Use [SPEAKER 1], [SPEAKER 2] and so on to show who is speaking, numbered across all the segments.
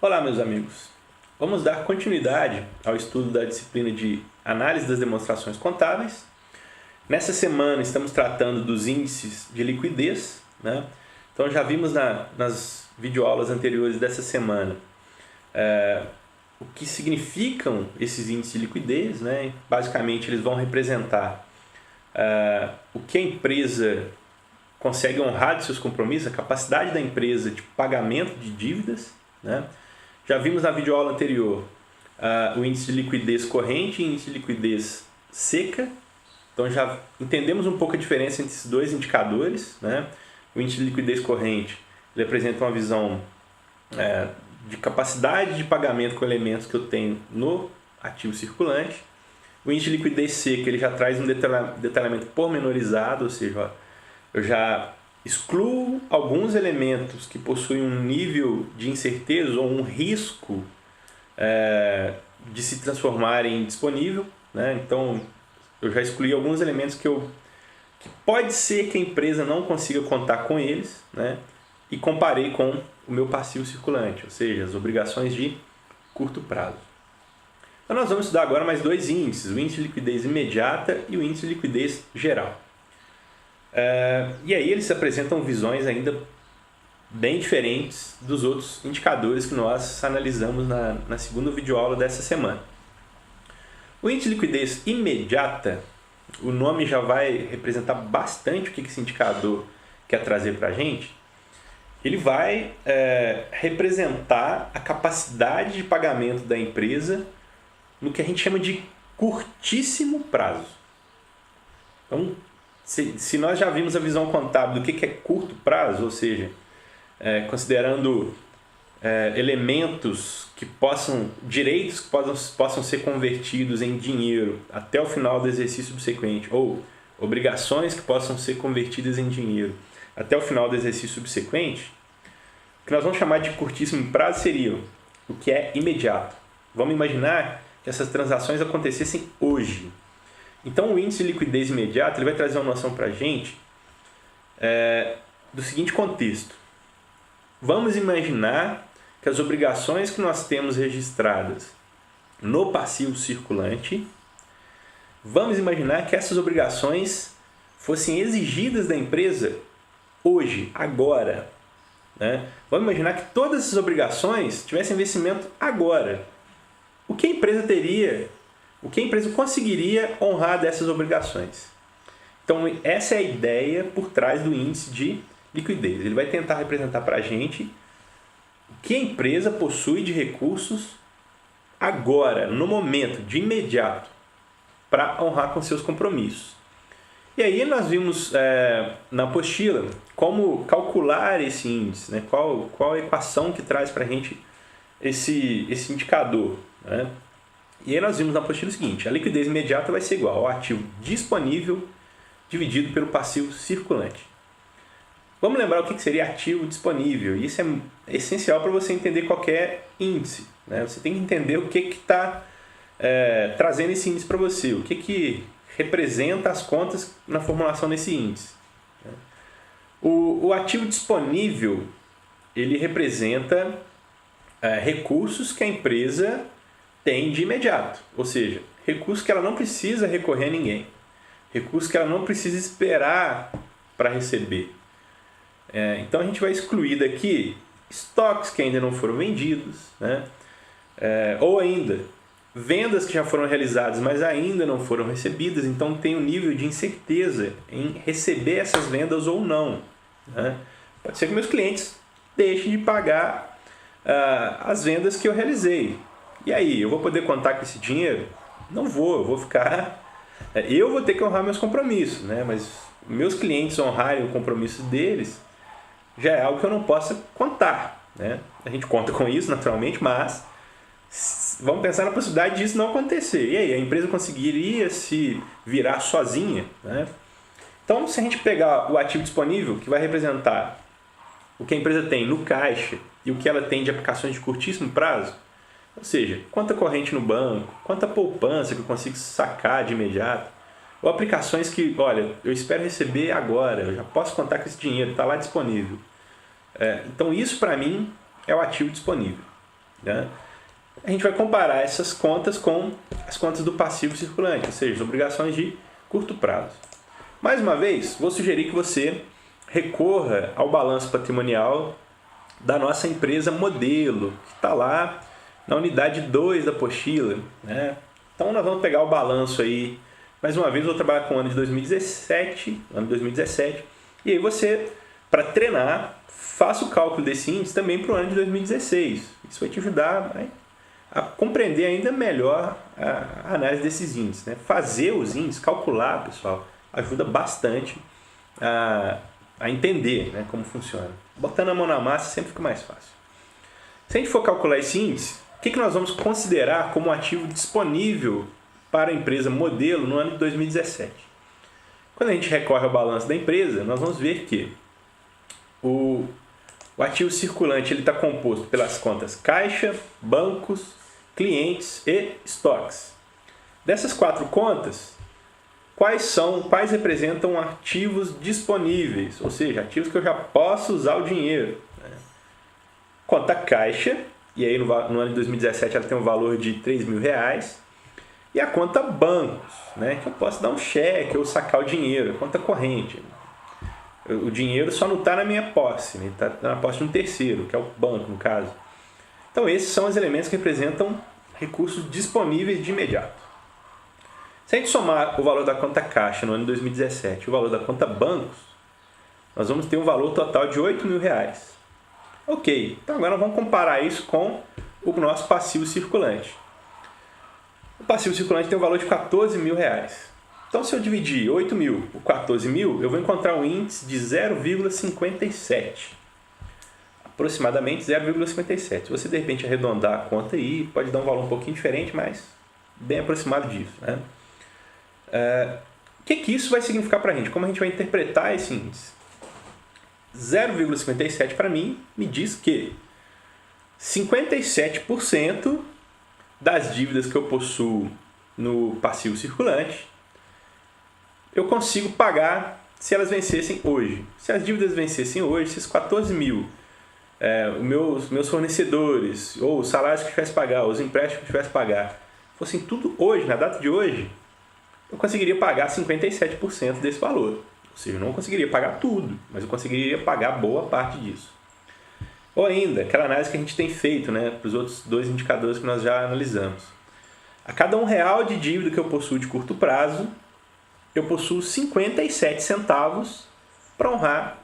[SPEAKER 1] Olá, meus amigos. Vamos dar continuidade ao estudo da disciplina de Análise das Demonstrações Contábeis. Nessa semana estamos tratando dos índices de liquidez, né? Então já vimos nas videoaulas anteriores dessa semana o que significam esses índices de liquidez, né? Basicamente eles vão representar o que a empresa consegue honrar de seus compromissos, a capacidade da empresa de pagamento de dívidas, né? Já vimos na videoaula anterior o índice de liquidez corrente e índice de liquidez seca. Então já entendemos um pouco a diferença entre esses dois indicadores, né? O índice de liquidez corrente ele apresenta uma visão de capacidade de pagamento com elementos que eu tenho no ativo circulante. O índice de liquidez seca ele já traz um detalhamento pormenorizado, ou seja, eu já excluo alguns elementos que possuem um nível de incerteza ou um risco de se transformarem em disponível, né? Então, eu já excluí alguns elementos que pode ser que a empresa não consiga contar com eles, né? E comparei com o meu passivo circulante, ou seja, as obrigações de curto prazo. Então, nós vamos estudar agora mais dois índices, o índice de liquidez imediata e o índice de liquidez geral. E aí eles apresentam visões ainda bem diferentes dos outros indicadores que nós analisamos na segunda videoaula dessa semana. O índice de liquidez imediata, o nome já vai representar bastante o que esse indicador quer trazer para a gente. Ele vai representar a capacidade de pagamento da empresa no que a gente chama de curtíssimo prazo. Então, se nós já vimos a visão contábil do que é curto prazo, ou seja, considerando elementos que direitos que possam ser convertidos em dinheiro até o final do exercício subsequente, ou obrigações que possam ser convertidas em dinheiro até o final do exercício subsequente, o que nós vamos chamar de curtíssimo prazo seria o que é imediato. Vamos imaginar que essas transações acontecessem hoje. Então, o índice de liquidez imediata ele vai trazer uma noção para a gente do seguinte contexto. Vamos imaginar que as obrigações que nós temos registradas no passivo circulante, vamos imaginar que essas obrigações fossem exigidas da empresa hoje, agora, né? Vamos imaginar que todas essas obrigações tivessem vencimento agora. O que a empresa teria? O que a empresa conseguiria honrar dessas obrigações? Então, essa é a ideia por trás do índice de liquidez. Ele vai tentar representar para a gente o que a empresa possui de recursos agora, no momento, de imediato, para honrar com seus compromissos. E aí nós vimos na apostila como calcular esse índice, né? Qual a equação que traz para a gente esse indicador, né? E aí nós vimos na apostila o seguinte: a liquidez imediata vai ser igual ao ativo disponível dividido pelo passivo circulante. Vamos lembrar o que seria ativo disponível. Isso é essencial para você entender qualquer índice, né? Você tem que entender o que está trazendo esse índice para você, o que representa as contas na formulação desse índice. O ativo disponível ele representa recursos que a empresa tem de imediato, ou seja, recursos que ela não precisa recorrer a ninguém, recursos que ela não precisa esperar para receber. Então a gente vai excluir daqui estoques que ainda não foram vendidos, né? Ou ainda vendas que já foram realizadas, mas ainda não foram recebidas, então tem um nível de incerteza em receber essas vendas ou não, né? Pode ser que meus clientes deixem de pagar as vendas que eu realizei. E aí, eu vou poder contar com esse dinheiro? Não vou, eu vou ficar... Eu vou ter que honrar meus compromissos, né? Mas meus clientes honrarem o compromisso deles já é algo que eu não possa contar, né? A gente conta com isso, naturalmente, mas vamos pensar na possibilidade disso não acontecer. E aí, a empresa conseguiria se virar sozinha, né? Então, se a gente pegar o ativo disponível, que vai representar o que a empresa tem no caixa e o que ela tem de aplicações de curtíssimo prazo, ou seja, conta corrente no banco, quanta poupança que eu consigo sacar de imediato, ou aplicações que, olha, eu espero receber agora, eu já posso contar com esse dinheiro, está lá disponível. Então isso para mim é o ativo disponível. né? A gente vai comparar essas contas com as contas do passivo circulante, ou seja, as obrigações de curto prazo. Mais uma vez, vou sugerir que você recorra ao balanço patrimonial da nossa empresa modelo, que está lá na unidade 2 da apostila, né? Então nós vamos pegar o balanço aí, mais uma vez vou trabalhar com o ano de 2017, e aí você, para treinar, faça o cálculo desse índice também para o ano de 2016. Isso vai te ajudar a compreender ainda melhor a análise desses índices, né? Fazer os índices, calcular, pessoal, ajuda bastante a entender, né, como funciona. Botando a mão na massa sempre fica mais fácil. Se a gente for calcular esse índice, o que nós vamos considerar como ativo disponível para a empresa modelo no ano de 2017? Quando a gente recorre ao balanço da empresa, nós vamos ver que o ativo circulante está composto pelas contas caixa, bancos, clientes e estoques. Dessas 4 contas, quais representam ativos disponíveis, ou seja, ativos que eu já posso usar o dinheiro, né? Conta caixa, e aí no ano de 2017 ela tem um valor de R$3.000, e a conta bancos, né? Que eu posso dar um cheque ou sacar o dinheiro, conta corrente. O dinheiro só não está na minha posse, né? Está na posse de um terceiro, que é o banco no caso. Então esses são os elementos que representam recursos disponíveis de imediato. Se a gente somar o valor da conta caixa no ano de 2017 e o valor da conta bancos, nós vamos ter um valor total de R$8.000. Ok, então agora nós vamos comparar isso com o nosso passivo circulante. O passivo circulante tem um valor de R$14.000. Então se eu dividir 8.000 por 14.000, eu vou encontrar um índice de 0,57. Aproximadamente 0,57. Se você de repente arredondar a conta aí, pode dar um valor um pouquinho diferente, mas bem aproximado disso, né? O que isso vai significar para a gente? Como a gente vai interpretar esse índice? 0,57 para mim me diz que 57% das dívidas que eu possuo no passivo circulante eu consigo pagar se elas vencessem hoje. Se as dívidas vencessem hoje, se esses 14.000, os meus fornecedores, ou os salários que eu tivesse que pagar, os empréstimos que eu tivesse que pagar, fossem tudo hoje, na data de hoje, eu conseguiria pagar 57% desse valor. Ou seja, eu não conseguiria pagar tudo, mas eu conseguiria pagar boa parte disso. Ou ainda, aquela análise que a gente tem feito, né, para os outros 2 indicadores que nós já analisamos. A cada R$1 de dívida que eu possuo de curto prazo, eu possuo 57 centavos para honrar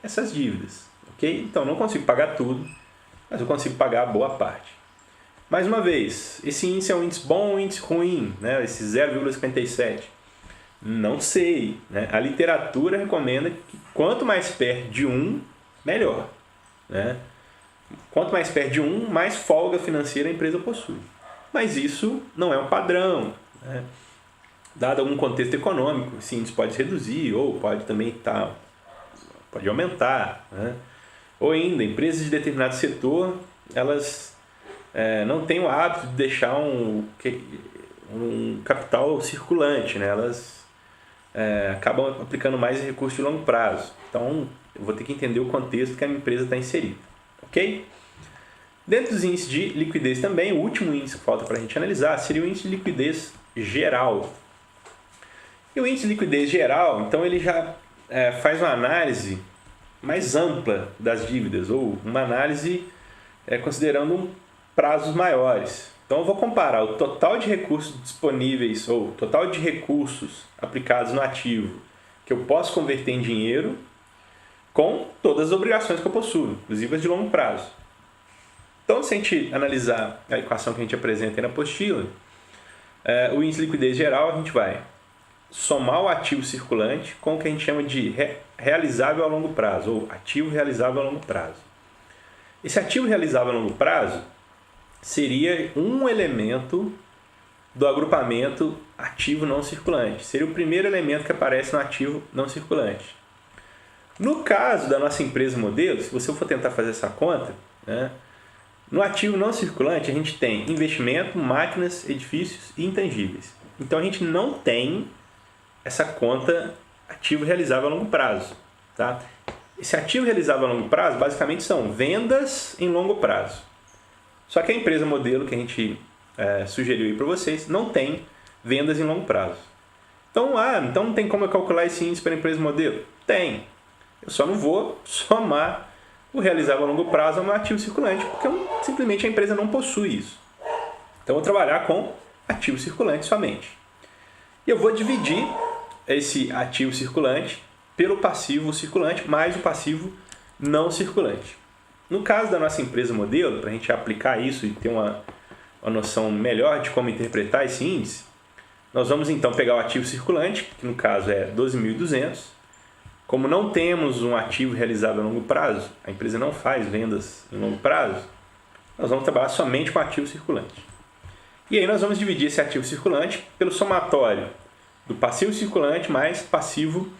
[SPEAKER 1] essas dívidas. Okay? Então, não consigo pagar tudo, mas eu consigo pagar a boa parte. Mais uma vez, esse índice é um índice bom ou um índice ruim, né? Esse 0,57? Não sei, né? A literatura recomenda que quanto mais perto de 1, melhor, né? Quanto mais perto de 1, mais folga financeira a empresa possui. Mas isso não é um padrão, né? Dado algum contexto econômico, esse índice pode reduzir ou pode também pode aumentar, né? Ou ainda, empresas de determinado setor, elas não têm o hábito de deixar um capital circulante, né? Elas acabam aplicando mais recursos de longo prazo. Então, eu vou ter que entender o contexto que a minha empresa está inserida. Ok? Dentro dos índices de liquidez também, o último índice que falta para a gente analisar seria o índice de liquidez geral. E o índice de liquidez geral, então, ele já faz uma análise mais ampla das dívidas, ou uma análise considerando prazos maiores. Então, eu vou comparar o total de recursos disponíveis, ou total de recursos aplicados no ativo, que eu posso converter em dinheiro, com todas as obrigações que eu possuo, inclusive as de longo prazo. Então, se a gente analisar a equação que a gente apresenta aí na apostila, o índice de liquidez geral, a gente vai somar o ativo circulante com o que a gente chama de realizável a longo prazo, ou ativo realizável a longo prazo. Esse ativo realizável a longo prazo seria um elemento do agrupamento ativo não circulante. Seria o primeiro elemento que aparece no ativo não circulante. No caso da nossa empresa modelo, se você for tentar fazer essa conta, né, no ativo não circulante a gente tem investimento, máquinas, edifícios e intangíveis. Então a gente não tem essa conta ativo realizável a longo prazo. Tá? Esse ativo realizável a longo prazo basicamente são vendas em longo prazo. Só que a empresa modelo que a gente sugeriu aí para vocês não tem vendas em longo prazo. Então, então não tem como eu calcular esse índice para a empresa modelo? Tem. Eu só não vou somar o realizável a longo prazo ao meu ativo circulante, porque simplesmente a empresa não possui isso. Então, eu vou trabalhar com ativo circulante somente. E eu vou dividir esse ativo circulante pelo passivo circulante mais o passivo não circulante. No caso da nossa empresa modelo, para a gente aplicar isso e ter uma noção melhor de como interpretar esse índice, nós vamos então pegar o ativo circulante, que no caso é 12.200. Como não temos um ativo realizado a longo prazo, a empresa não faz vendas em longo prazo, nós vamos trabalhar somente com ativo circulante. E aí nós vamos dividir esse ativo circulante pelo somatório do passivo circulante mais passivo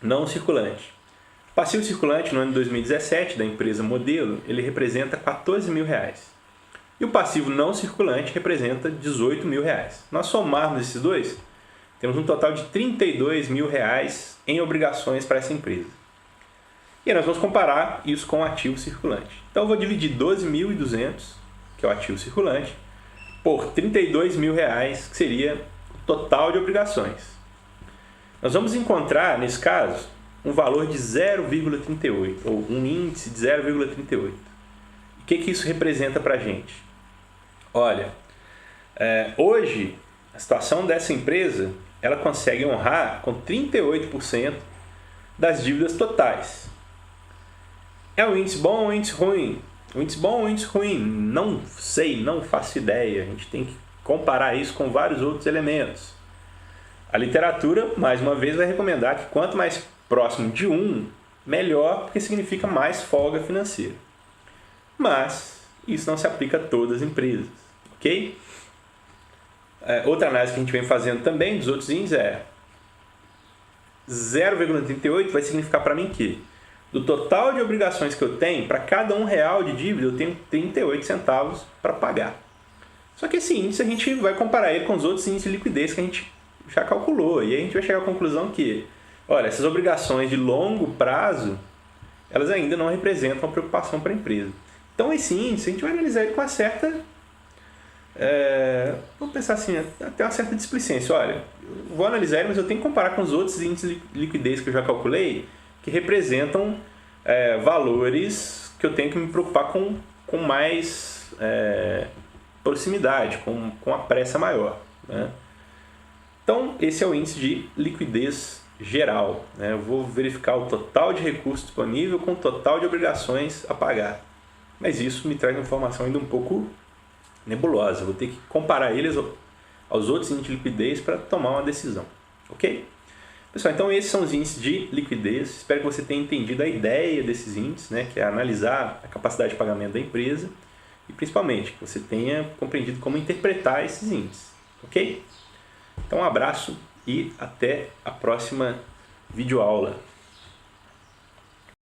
[SPEAKER 1] não circulante. O passivo circulante no ano de 2017 da empresa modelo, ele representa R$14.000. E o passivo não circulante representa R$18.000. Nós somarmos esses dois, temos um total de R$32.000 em obrigações para essa empresa. E aí nós vamos comparar isso com o ativo circulante. Então eu vou dividir 12.200, que é o ativo circulante, por R$32.000, que seria o total de obrigações. Nós vamos encontrar, nesse caso, um valor de 0,38, ou um índice de 0,38. O que isso representa para a gente? Olha, hoje, a situação dessa empresa, ela consegue honrar com 38% das dívidas totais. É um índice bom ou um índice ruim? Um índice bom ou um índice ruim? Não sei, não faço ideia. A gente tem que comparar isso com vários outros elementos. A literatura, mais uma vez, vai recomendar que quanto mais próximo de 1, melhor, porque significa mais folga financeira. Mas isso não se aplica a todas as empresas, ok? Outra análise que a gente vem fazendo também dos outros índices é 0,38 vai significar para mim que do total de obrigações que eu tenho, para cada R$1 de dívida, eu tenho 38 centavos para pagar. Só que esse índice a gente vai comparar ele com os outros índices de liquidez que a gente já calculou. E aí a gente vai chegar à conclusão que, olha, essas obrigações de longo prazo, elas ainda não representam uma preocupação para a empresa. Então esse índice a gente vai analisar ele com uma certa, vamos pensar assim, até uma certa displicência. Olha, eu vou analisar ele, mas eu tenho que comparar com os outros índices de liquidez que eu já calculei, que representam valores que eu tenho que me preocupar com mais proximidade, com a pressa maior, né? Então, esse é o índice de liquidez geral, né? Eu vou verificar o total de recursos disponível com o total de obrigações a pagar. Mas isso me traz uma informação ainda um pouco nebulosa. Eu vou ter que comparar eles aos outros índices de liquidez para tomar uma decisão, ok? Pessoal, então esses são os índices de liquidez. Espero que você tenha entendido a ideia desses índices, né, que é analisar a capacidade de pagamento da empresa e principalmente que você tenha compreendido como interpretar esses índices, ok? Então um abraço e até a próxima videoaula.